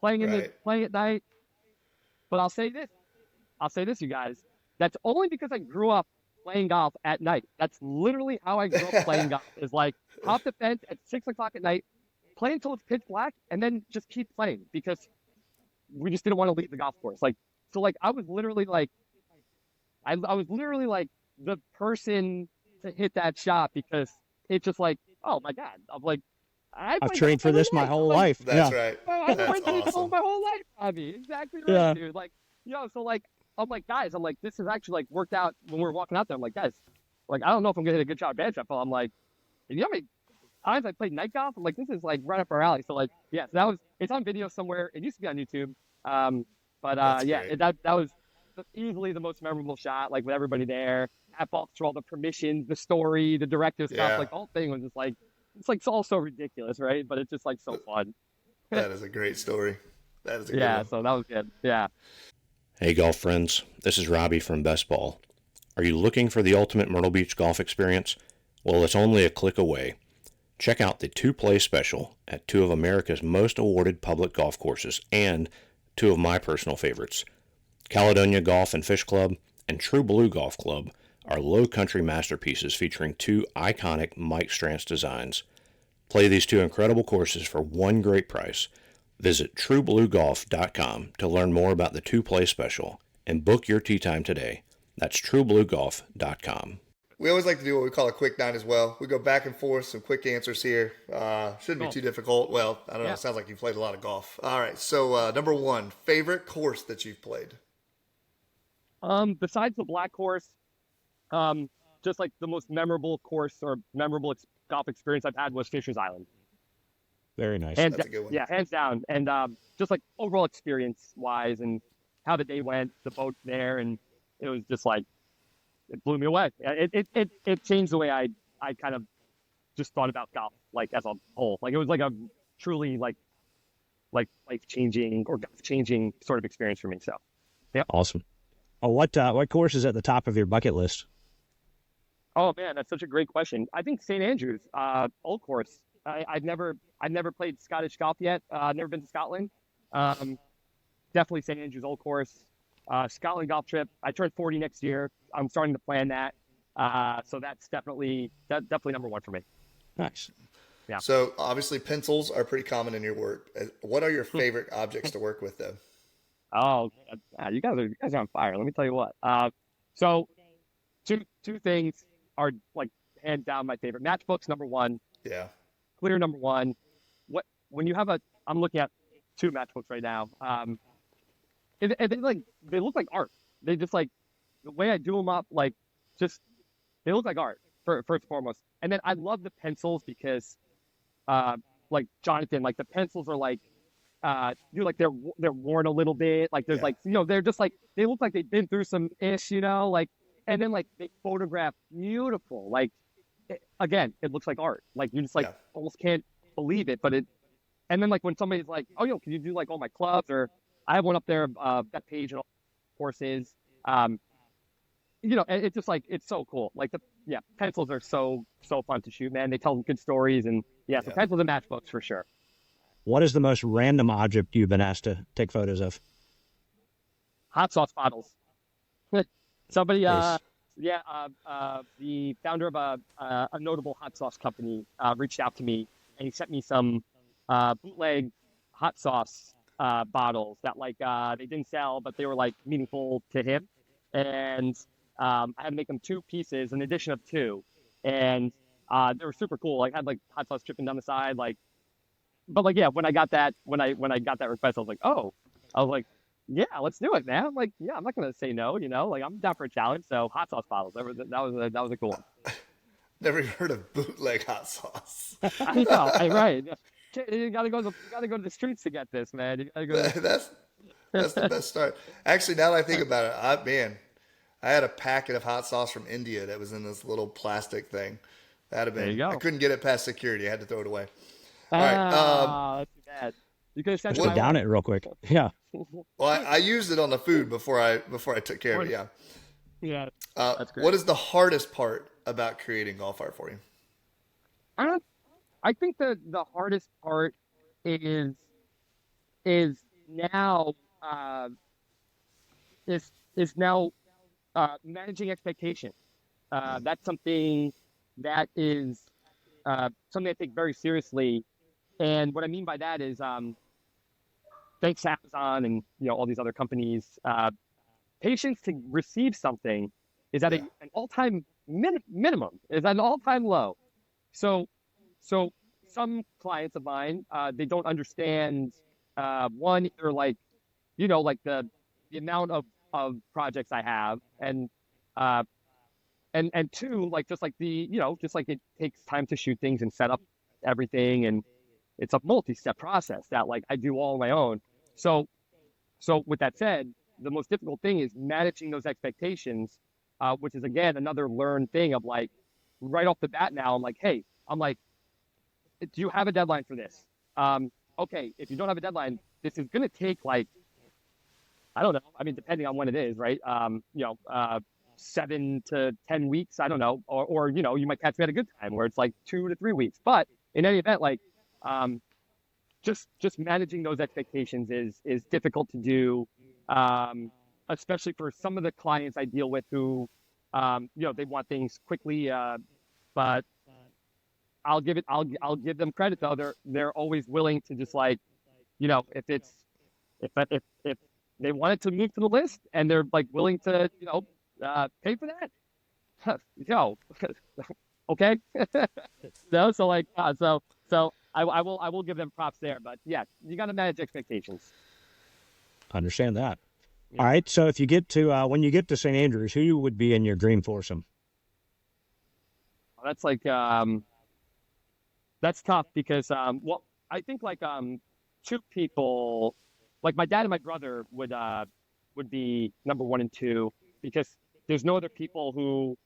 playing at night. But I'll say this, you guys. That's only because I grew up playing golf at night. That's literally how I grew up playing golf. Is like hop the fence at 6:00 at night, play until it's pitch black, and then just keep playing because we just didn't want to leave the golf course. Like so, like I was literally like the person to hit that shot because it's just like, oh my God, I'm like, I've trained for this my whole life. That's right. I've That's trained awesome. my whole life, Bobby. Exactly right, dude. Like, so like, I'm like, guys, this is actually like worked out when we were walking out there. I'm like, guys, like, I don't know if I'm gonna hit a good shot or bad shot, but I'm like, you know how many times I played night golf? I'm like, this is like right up our alley. So like, yeah, so it's on video somewhere. It used to be on YouTube. That was easily the most memorable shot, like with everybody there. At Baltusrol, the permissions, the story, the Directors Cup, like the whole thing was just like, it's all so ridiculous, right? But it's just like so fun. That is a great story. That is a good one. So that was good. Yeah. Hey golf friends, this is Robbie from BestBall. Are you looking for the ultimate Myrtle Beach golf experience? Well, it's only a click away. Check out the 2-play special at 2 of America's most awarded public golf courses and 2 of my personal favorites. Caledonia Golf and Fish Club and True Blue Golf Club are low country masterpieces featuring 2 iconic Mike Strantz designs. Play these 2 incredible courses for one great price. Visit truebluegolf.com to learn more about the 2-play special and book your tee time today. That's truebluegolf.com. We always like to do what we call a quick nine as well. We go back and forth, some quick answers here. Shouldn't be too difficult. Well, I don't know. It sounds like you've played a lot of golf. All right. So number 1, favorite course that you've played? Besides the black course, just like the most memorable course or memorable golf experience I've had was Fisher's Island. Very nice. And That's a good one. Yeah, hands down. And just like overall experience wise and how the day went, the boat there, and it was just like, it blew me away. It changed the way I kind of just thought about golf, like as a whole. Like it was like a truly like life changing or golf changing sort of experience for me. So, yeah. Awesome. What course is at the top of your bucket list? Oh man, that's such a great question. I think St. Andrews, old course. I've never played Scottish golf yet. Never been to Scotland. Um, Definitely St. Andrews old course. Scotland golf trip. I turn 40 next year. I'm starting to plan that. So that's definitely number one for me. Nice. Yeah. So obviously pencils are pretty common in your work. What are your favorite objects to work with though? Oh, you guys are on fire. Let me tell you what. So two things are like hands down my favorite. Matchbooks number one, Yeah. clear number one. When you have I'm looking at two matchbooks right now. They look like art. They just like the way I do them up, like just they look like art first and foremost. And then I love the pencils because, like Jonathan, like the pencils are like, like they're worn a little bit. Like there's Yeah. like they're just like they look like they've been through some ish, like, and then like they photograph beautiful. Like again, it looks like art. Like you just like Yeah. almost can't believe it, but it. And then like when somebody's like, oh can you do like all my clubs, or I have one up there, that page and all courses. It's just like it's so cool. Like pencils are so fun to shoot, man. They tell good stories, and so Yeah. pencils and matchbooks for sure. What is the most random object you've been asked to take photos of? Hot sauce bottles. Somebody, Nice. the founder of a notable hot sauce company reached out to me, and he sent me some bootleg hot sauce bottles that like they didn't sell, but they were like meaningful to him, and I had to make them two pieces, an addition of two, and they were super cool. Like had like hot sauce dripping down the side, like. But like when I got that got that request, I was like, yeah, let's do it, man. I'm like, yeah, I'm not gonna say no, like I'm down for a challenge. So hot sauce bottles, that was a cool one. Never even heard of bootleg hot sauce. I know, right? You gotta go to the streets to get this, man. You gotta go. That's the best start. Actually, now that I think about it, I had a packet of hot sauce from India that was in this little plastic thing. That'd have There you been. go. I couldn't get it past security. I had to throw it away. All right. That's too bad. You could have sent Just my down it real quick. Yeah. Well, I used it on the food before I took care of it. Yeah. Yeah, that's great. What is the hardest part about creating golf art for you? I think the hardest part is now is now managing expectation. That's something that is something I take very seriously. And what I mean by that is, thanks to Amazon and all these other companies, patience to receive something is at an all-time minimum, is at an all-time low. So some clients of mine, they don't understand one, either like like the amount of projects I have, and two, like just like just like it takes time to shoot things and set up everything, and it's a multi-step process that like I do all on my own. So with that said, the most difficult thing is managing those expectations, which is again another learned thing of like right off the bat. Now I'm like, do you have a deadline for this? Okay, if you don't have a deadline, this is gonna take like, I don't know. I mean, depending on when it is, right? 7 to 10 weeks. I don't know, or you might catch me at a good time where it's like 2 to 3 weeks. But in any event, like, just managing those expectations is difficult to do, especially for some of the clients I deal with who, they want things quickly. But I'll give them credit though. They're always willing to just like, if they wanted to move to the list and they're like willing to, pay for that, okay. So like, so I will give them props there, but yeah, you got to manage expectations. Understand that. All right. So if you get to when you get to St. Andrews, who would be in your dream foursome? That's like that's tough because well, I think like two people, like my dad and my brother would be number one and two, because there's no other people who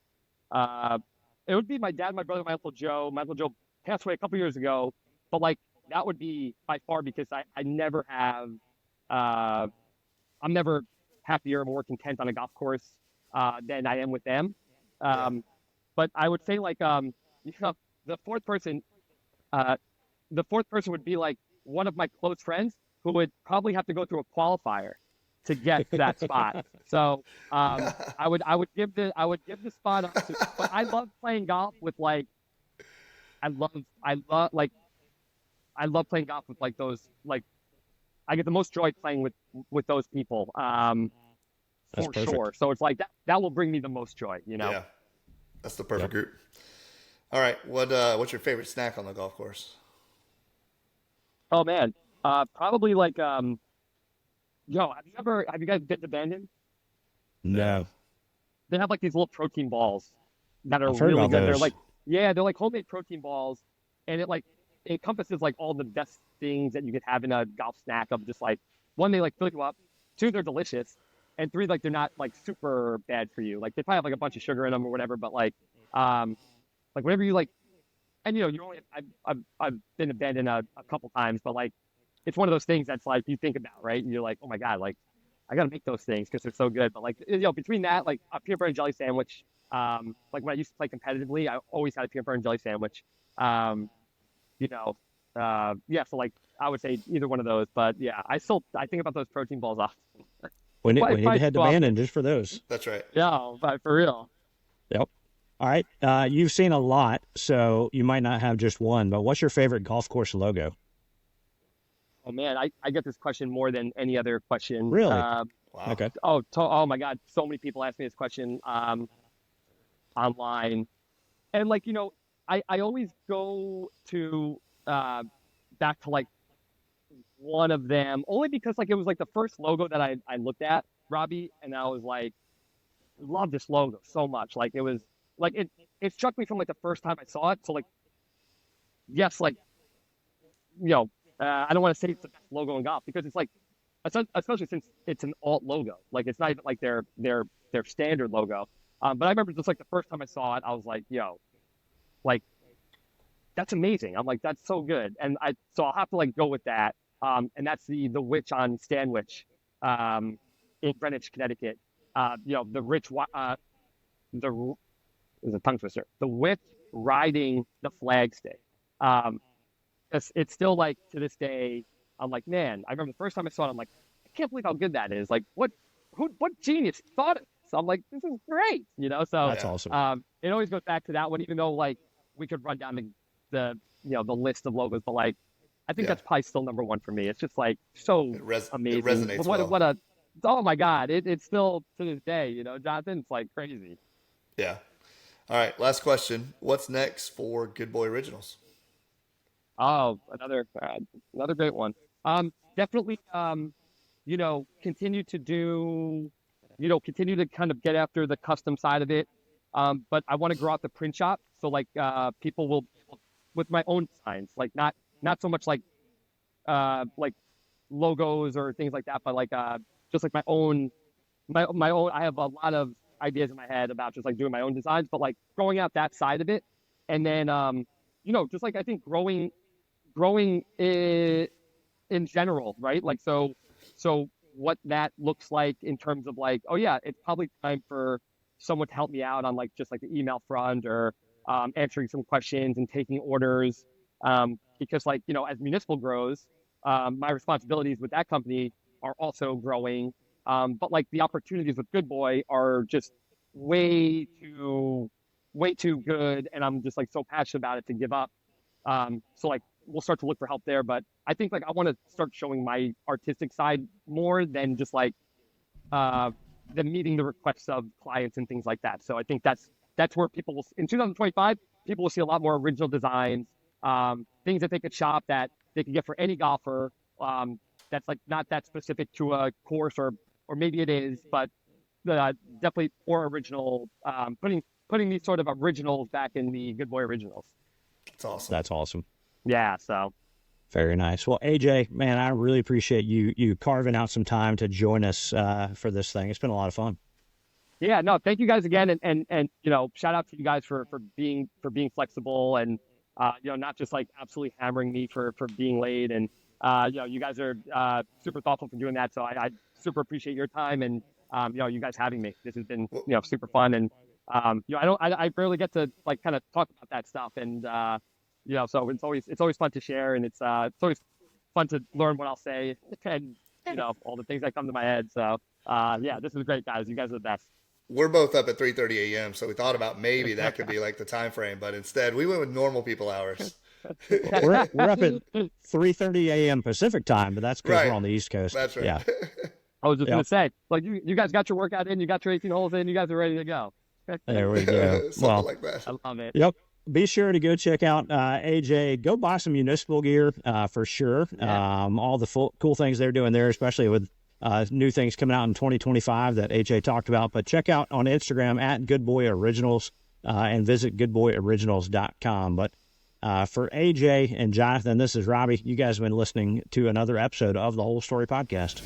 it would be my dad, my brother, my Uncle Joe. My Uncle Joe passed away a couple years ago, but like that would be by far, because I never have I'm never happier, more content on a golf course than I am with them. But I would say like the fourth person, the fourth person would be like one of my close friends who would probably have to go through a qualifier to get that spot. So I would give the spot up to. But I love playing golf with like I love playing golf with like those like I get the most joy playing with those people. For sure. So it's like that will bring me the most joy, you know. Yeah. That's the perfect group. All right. What's your favorite snack on the golf course? Oh man. Probably like have you guys been to Bandon? No. They have like these little protein balls that are I've heard really about good. those. They're like they're like homemade protein balls, and it encompasses like all the best things that you could have in a golf snack of just like one, they like fill you up, two, they're delicious, and three, like they're not like super bad for you. Like they probably have like a bunch of sugar in them or whatever, but like whenever you like, and you only I've been abandoned a couple times, but like it's one of those things that's like you think about, right? And you're like, oh my god, like I gotta make those things because they're so good. But like between that, like a peanut butter and jelly sandwich, like when I used to play competitively, I always had a peanut butter and jelly sandwich. So like I would say either one of those. But yeah, I think about those protein balls often. We need to head to Bandon just for those. That's right. Yeah, but for real. Yep. All right. You've seen a lot, so you might not have just one, but what's your favorite golf course logo? Oh man, I get this question more than any other question. Really? Wow. Okay. Oh my God, so many people ask me this question online, and like I always go to back to like one of them only because like it was like the first logo that I looked at, Robbie, and I was like, love this logo so much. Like it was like it struck me from like the first time I saw it. So like yes, like I don't want to say it's the best logo in golf because it's like especially since it's an alt logo. Like it's not even like their standard logo. But I remember just like the first time I saw it, I was like, like that's amazing. I'm like, that's so good. And so I'll have to like go with that. And that's the witch on Stanwich, in Greenwich, Connecticut. The rich, is a tongue twister. The witch riding the flagstick. It's still like to this day, I'm like, man, I remember the first time I saw it, I'm like, I can't believe how good that is. Like, what genius thought it? So I'm like, this is great, So that's awesome. It always goes back to that one, even though like we could run down the list of logos, but like I think that's probably still number one for me. It's just like so amazing. It resonates well. Oh my God, it's still to this day, Jonathan, it's like crazy. Yeah. All right, last question. What's next for Good Boy Originals? Oh, another great one. Definitely, continue to kind of get after the custom side of it. But I want to grow out the print shop. So like, people will, with my own designs, like not so much like logos or things like that, but like, just like my own, I have a lot of ideas in my head about just like doing my own designs, but like growing out that side of it. And then, just like, I think growing in general, right? Like, so what that looks like in terms of like, oh yeah, it's probably time for someone to help me out on like, just like the email front or, answering some questions and taking orders. Because like, as Municipal grows, my responsibilities with that company are also growing. But like the opportunities with Good Boy are just way too good. And I'm just like so passionate about it to give up. So like, we'll start to look for help there. But I think like I want to start showing my artistic side more than just like than meeting the requests of clients and things like that. So I think that's where people will, in 2025, people will see a lot more original designs, things that they could shop that they can get for any golfer. That's like not that specific to a course or maybe it is, but definitely more original. Putting these sort of originals back in the Good Boy Originals. That's awesome. Yeah, so. Very nice. Well, AJ, man, I really appreciate you carving out some time to join us for this thing. It's been a lot of fun. Yeah, no, thank you guys again, and shout out to you guys for being flexible and not just like absolutely hammering me for being late, and you guys are super thoughtful for doing that. So I super appreciate your time, and you guys having me. This has been, super fun. And, I rarely get to like kind of talk about that stuff. And, so it's always fun to share, and it's always fun to learn what I'll say and, all the things that come to my head. So, this is great, guys. You guys are the best. We're both up at 3:30 a.m., so we thought about maybe that could be like the time frame, but instead we went with normal people hours. we're up at 3:30 a.m. Pacific time, but that's because Right. we're on the East Coast. That's right. Yeah. I was just gonna say, like, you guys got your workout in, you got your 18 holes in, you guys are ready to go. There we go. Something like that. I love it. Yep. Be sure to go check out AJ. Go buy some Municipal gear for sure. Yeah. All the cool things they're doing there, especially with new things coming out in 2025 that AJ talked about. But check out on Instagram at GoodBoyOriginals and visit goodboyoriginals.com. But for AJ and Jonathan, this is Robbie. You guys have been listening to another episode of the Whole Story Podcast.